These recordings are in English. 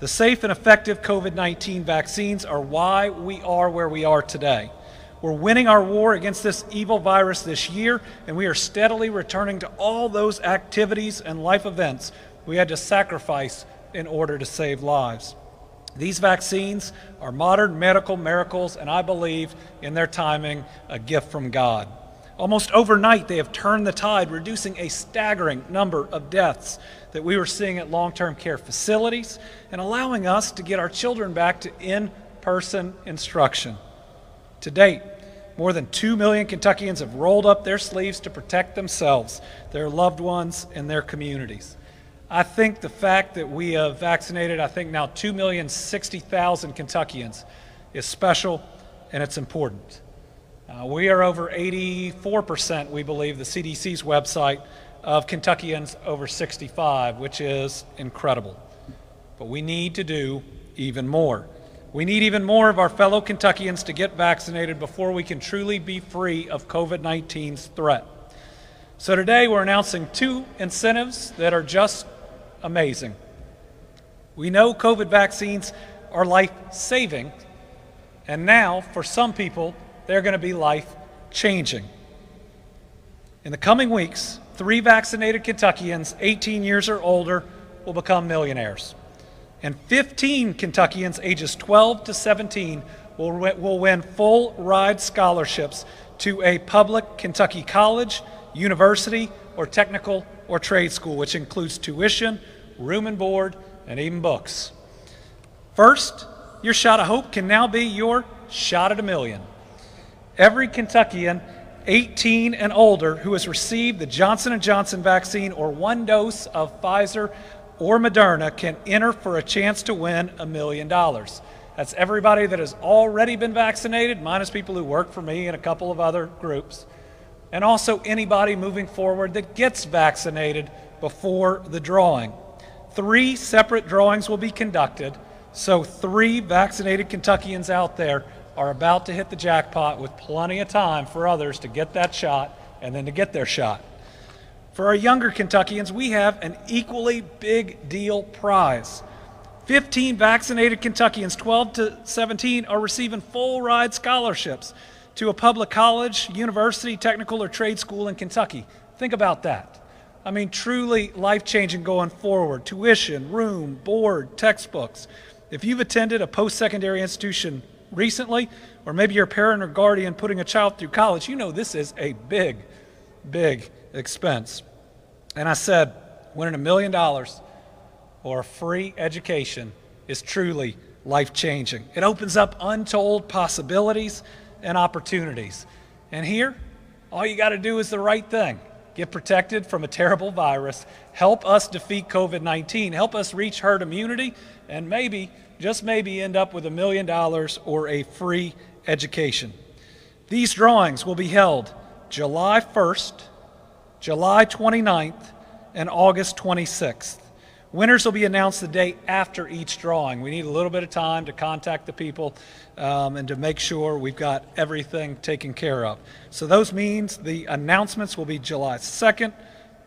The safe and effective COVID-19 vaccines are why we are where we are today. We're winning our war against this evil virus this year, and we are steadily returning to all those activities and life events we had to sacrifice in order to save lives. These vaccines are modern medical miracles, and I believe in their timing, a gift from God. Almost overnight, they have turned the tide, reducing a staggering number of deaths that we were seeing at long-term care facilities and allowing us to get our children back to in-person instruction. To date, more than 2 million Kentuckians have rolled up their sleeves to protect themselves, their loved ones, and their communities. I think the fact that we have vaccinated, now 2,060,000 Kentuckians is special and it's important. We are over 84%, we believe, the CDC's website, of Kentuckians over 65, which is incredible. But we need to do even more. We need even more of our fellow Kentuckians to get vaccinated before we can truly be free of COVID-19's threat. So today we're announcing 2 incentives that are just amazing. We know COVID vaccines are life-saving, and now, for some people, they're going to be life-changing. In the coming weeks, 3 vaccinated Kentuckians 18 years or older will become millionaires. And 15 Kentuckians ages 12 to 17 will win full ride scholarships to a public Kentucky college, university, or technical or trade school, which includes tuition, room and board, and even books. First, your shot of hope can now be your shot at $1 million. Every Kentuckian 18 and older who has received the Johnson & Johnson vaccine or 1 dose of Pfizer or Moderna can enter for a chance to win $1 million. That's everybody that has already been vaccinated, minus people who work for me and a couple of other groups, and also anybody moving forward that gets vaccinated before the drawing. 3 separate drawings will be conducted, so 3 vaccinated Kentuckians out there are about to hit the jackpot with plenty of time for others to get that shot and then to get their shot. For our younger Kentuckians, we have an equally big deal prize. 15 vaccinated Kentuckians 12 to 17 are receiving full ride scholarships to a public college, university, technical, or trade school in Kentucky. Think about that. I mean, truly life-changing going forward. Tuition, room, board, textbooks. If you've attended a post-secondary institution recently, or maybe you're a parent or guardian putting a child through college, you know this is a big, big expense. And I said, winning $1 million or a free education is truly life-changing. It opens up untold possibilities and opportunities. And here, all you got to do is the right thing. Get protected from a terrible virus, help us defeat COVID-19, help us reach herd immunity, and maybe, just maybe, end up with $1 million or a free education. These drawings will be held July 1st, July 29th, and August 26th. Winners will be announced the day after each drawing. We need a little bit of time to contact the people and to make sure we've got everything taken care of. So those means the announcements will be July 2nd,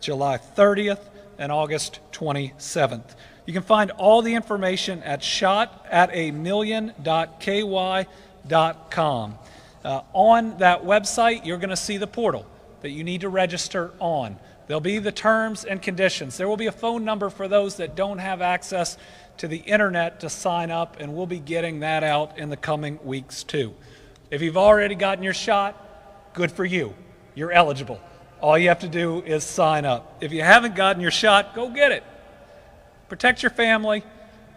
July 30th, and August 27th. You can find all the information at shotatamillion.ky.com. On that website, you're going to see the portal that you need to register on. There'll be the terms and conditions. There will be a phone number for those that don't have access to the internet to sign up, and we'll be getting that out in the coming weeks too. If you've already gotten your shot, good for you. You're eligible. All you have to do is sign up. If you haven't gotten your shot, go get it. Protect your family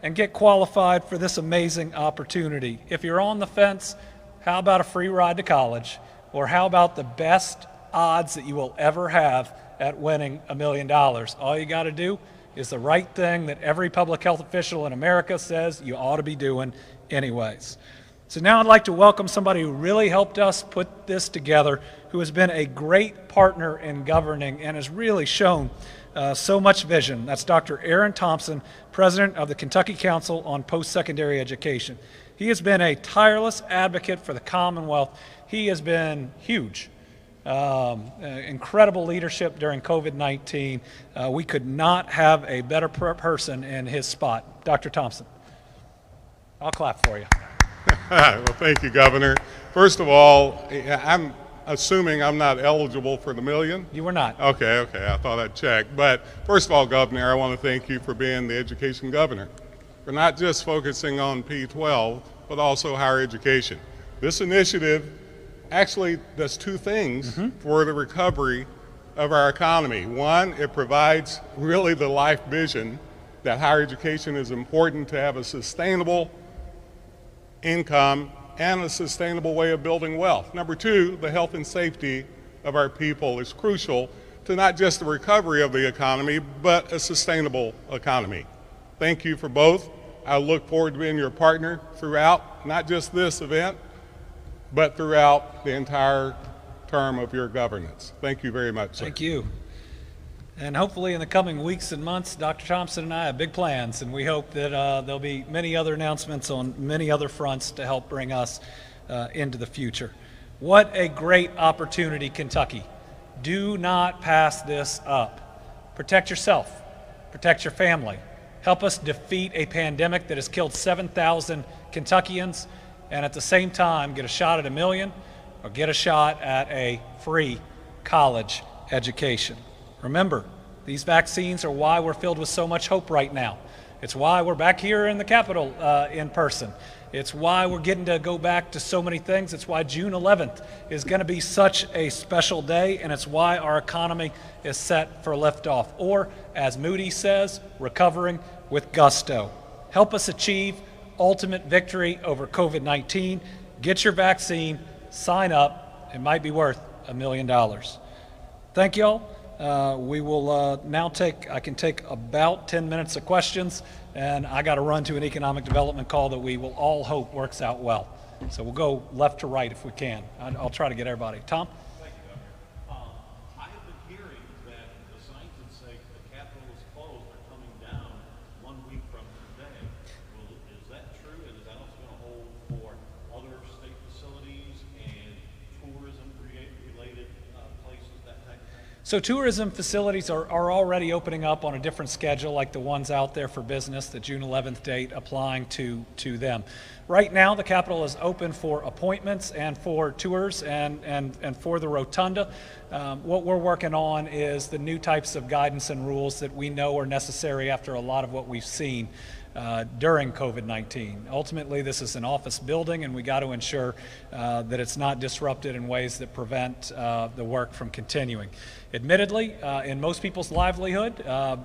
and get qualified for this amazing opportunity. If you're on the fence, how about a free ride to college? Or how about the best odds that you will ever have at winning $1 million? All you got to do is the right thing that every public health official in America says you ought to be doing anyways. So now I'd like to welcome somebody who really helped us put this together, who has been a great partner in governing and has really shown so much vision. That's Dr. Aaron Thompson, President of the Kentucky Council on Post-Secondary Education. He has been a tireless advocate for the Commonwealth. He has been huge. Incredible leadership during COVID-19. We could not have a better person in his spot. Dr. Thompson. I'll clap for you. Well, thank you, Governor. First of all, I'm assuming I'm not eligible for the million. You were not. Okay, I thought I'd check. But first of all, Governor, I want to thank you for being the education governor, for not just focusing on P12, but also higher education. This initiative actually does two things for the recovery of our economy. One, it provides really the life vision that higher education is important to have a sustainable income and a sustainable way of building wealth. Number two, the health and safety of our people is crucial to not just the recovery of the economy, but a sustainable economy. Thank you for both. I look forward to being your partner throughout, not just this event, but throughout the entire term of your governance. Thank you very much, sir. Thank you. And hopefully in the coming weeks and months, Dr. Thompson and I have big plans, and we hope that there'll be many other announcements on many other fronts to help bring us into the future. What a great opportunity, Kentucky. Do not pass this up. Protect yourself. Protect your family. Help us defeat a pandemic that has killed 7,000 Kentuckians, and at the same time get a shot at $1 million or get a shot at a free college education. Remember, these vaccines are why we're filled with so much hope right now. It's why we're back here in the Capitol in person. It's why we're getting to go back to so many things. It's why June 11th is going to be such a special day, and it's why our economy is set for liftoff, or, as Moody says, recovering with gusto. Help us achieve ultimate victory over COVID-19. Get your vaccine, sign up. It might be worth $1 million. Thank you all. We will now I can take about 10 minutes of questions, and I got to run to an economic development call that we will all hope works out well. So we'll go left to right if we can. I'll try to get everybody. Tom? Thank you, Governor. I have been hearing that the signs that say the Capitol is closed are coming down 1 week from today. Well, is that true, and is that also going to hold for other state facilities and tourism-related places, that type of thing? So tourism facilities are already opening up on a different schedule, like the ones out there for business, the June 11th date applying to them. Right now, the Capitol is open for appointments and for tours and for the rotunda. What we're working on is the new types of guidance and rules that we know are necessary after a lot of what we've seen during COVID-19. Ultimately, this is an office building, and we got to ensure that it's not disrupted in ways that prevent the work from continuing. Admittedly, in most people's livelihood,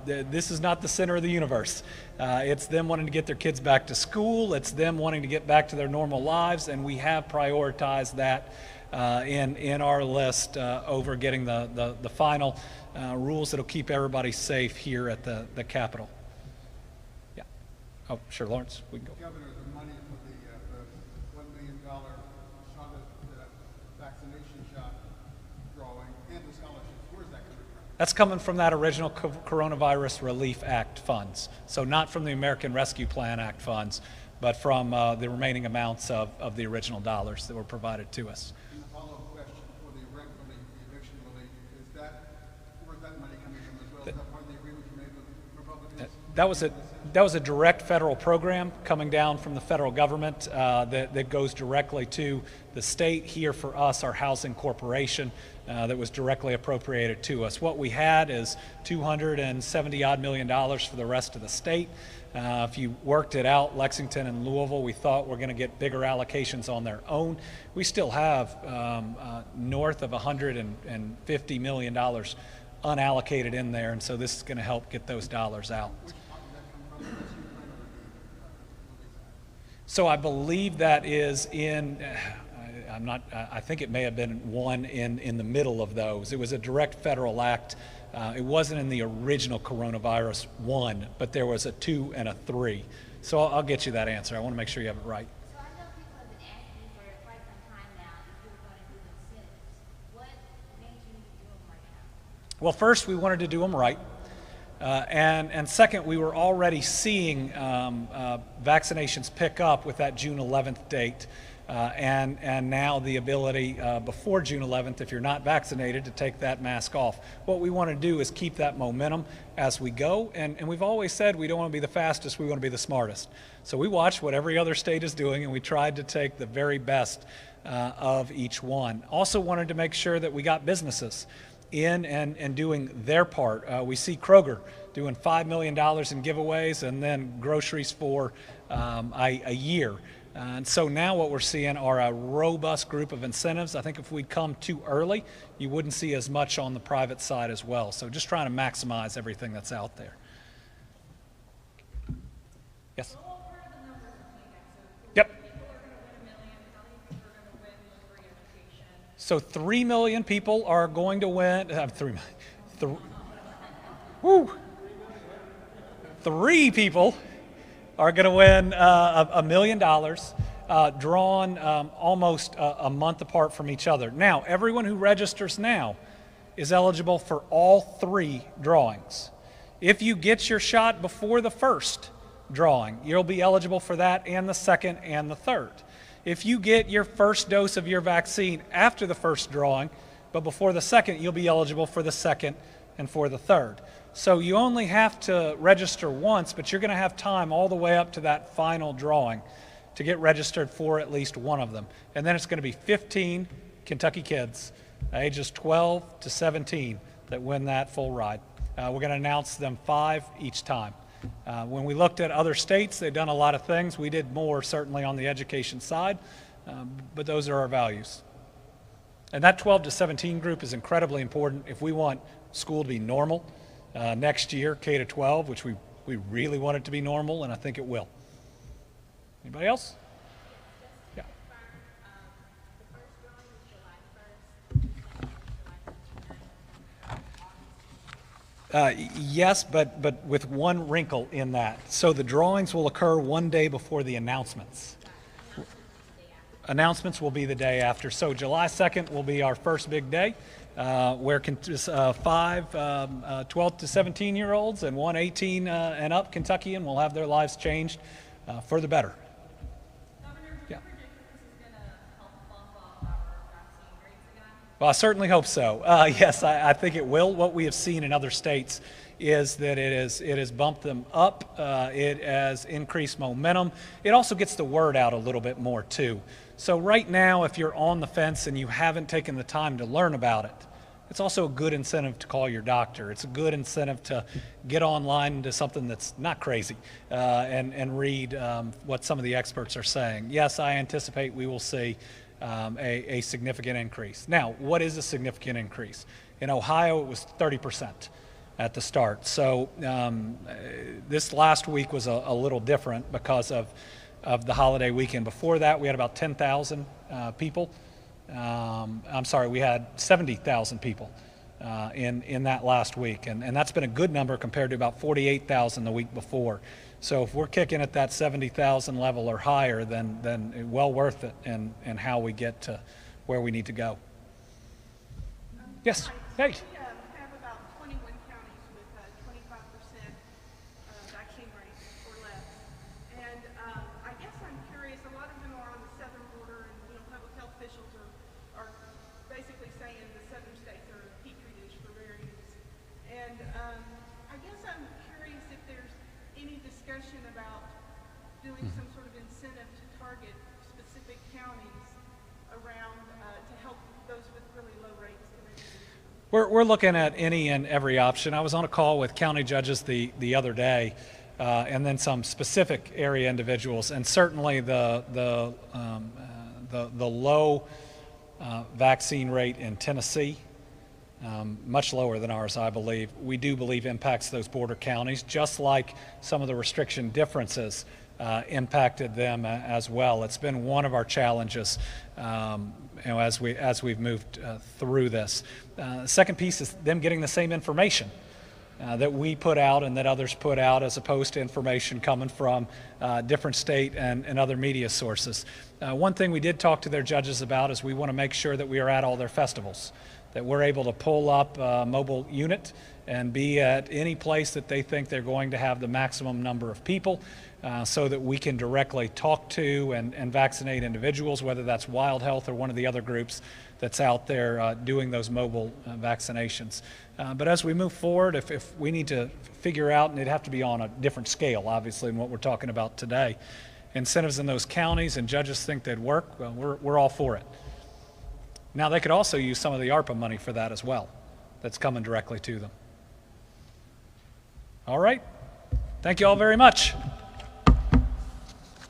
this is not the center of the universe. It's them wanting to get their kids back to school, it's them wanting to get back to their normal lives, and we have prioritized that in our list over getting the final rules that'll keep everybody safe here at the Capitol. Yeah. Oh, sure, Lawrence, we can go. Governor, the money for the $1 million shot at vaccination shot drawing and the scholarships, where's that coming from? That's coming from that original Coronavirus Relief Act funds. So not from the American Rescue Plan Act funds, but from the remaining amounts of the original dollars that were provided to us. And the follow-up question for the rent relief, the eviction relief, where's that money coming from as well? Is that part of the agreement you made with Republicans? That was a direct federal program coming down from the federal government that goes directly to the state. Here for us, our housing corporation, that was directly appropriated to us. What we had is $270-odd million for the rest of the state. If you worked it out, Lexington and Louisville, we thought we're going to get bigger allocations on their own. We still have north of $150 million unallocated in there, and so this is going to help get those dollars out. So I believe that is in, I think it may have been one in the middle of those. It was a direct federal act. It wasn't in the original coronavirus one, but there was a 2 and a 3. So I'll get you that answer. I want to make sure you have it right. So I know people have been asking you for quite some time now if you were going to do incentives. What made you do them right now? Well, first, we wanted to do them right. And second, we were already seeing vaccinations pick up with that June 11th date. and now the ability before June 11th, if you're not vaccinated, to take that mask off. What we want to do is keep that momentum as we go, and we've always said we don't want to be the fastest, we want to be the smartest. So we watched what every other state is doing, and we tried to take the very best of each one. Also wanted to make sure that we got businesses in and doing their part. We see Kroger doing $5 million in giveaways and then groceries for a year. And so now what we're seeing are a robust group of incentives. I think if we'd come too early, you wouldn't see as much on the private side as well. So just trying to maximize everything that's out there. Yes? Yep. So 3 million people are going to win. 3 million. Woo! 3 people are going to win $1 million, drawn almost a month apart from each other. Now, everyone who registers now is eligible for all 3 drawings. If you get your shot before the first drawing, you'll be eligible for that and the second and the third. If you get your first dose of your vaccine after the first drawing, but before the second, you'll be eligible for the second and for the third. So you only have to register once, but you're going to have time all the way up to that final drawing to get registered for at least one of them. And then it's going to be 15 Kentucky kids, ages 12 to 17, that win that full ride. We're going to announce them 5 each time. When we looked at other states, they've done a lot of things. We did more, certainly, on the education side, but those are our values. And that 12 to 17 group is incredibly important if we want school to be normal. Next year, K to 12, which we really want it to be normal, and I think it will. Anybody else? Yeah. Yes, but with one wrinkle in that. So the drawings will occur one day before the announcements. Announcements will be the day after. So July 2nd will be our first big day, where 5 12 to 17-year-olds and 1 18 and up Kentuckian will have their lives changed for the better. Yeah. Well, I certainly hope so. Yes, I think it will. What we have seen in other states is that it has bumped them up. It has increased momentum. It also gets the word out a little bit more, too. So right now, if you're on the fence and you haven't taken the time to learn about it, it's also a good incentive to call your doctor. It's a good incentive to get online to something that's not crazy and read what some of the experts are saying. Yes, I anticipate we will see a significant increase. Now, what is a significant increase? In Ohio, it was 30% at the start. So this last week was a little different because of the holiday weekend. Before that, we had about 10,000 people. I'm sorry, we had 70,000 people in that last week. And that's been a good number compared to about 48,000 the week before. So if we're kicking at that 70,000 level or higher, then well worth it in how we get to where we need to go. Yes, hey. We have about 21 counties with 25% vaccine rate or less. And I guess I'm curious, a lot of them are on the southern border, and public health officials are basically saying the southern states are a petri dish for variants. And I guess I'm curious if there's any discussion about doing some sort of incentive to target specific counties around to help those with really low rates. We're looking at any and every option. I was on a call with county judges the other day, and then some specific area individuals, and certainly the low vaccine rate in Tennessee, much lower than ours, I believe. We do believe impacts those border counties, just like some of the restriction differences impacted them as well. It's been one of our challenges, as we've moved through this. The second piece is them getting the same information that we put out and that others put out, as opposed to information coming from different state and other media sources. One thing we did talk to their judges about is we want to make sure that we are at all their festivals, that we're able to pull up a mobile unit and be at any place that they think they're going to have the maximum number of people, so that we can directly talk to and vaccinate individuals, whether that's Wild Health or one of the other groups that's out there doing those mobile vaccinations. But as we move forward, if we need to figure out, and it'd have to be on a different scale, obviously, than what we're talking about today, incentives in those counties and judges think they'd work, well, we're all for it. Now, they could also use some of the ARPA money for that as well, that's coming directly to them. All right. Thank you all very much.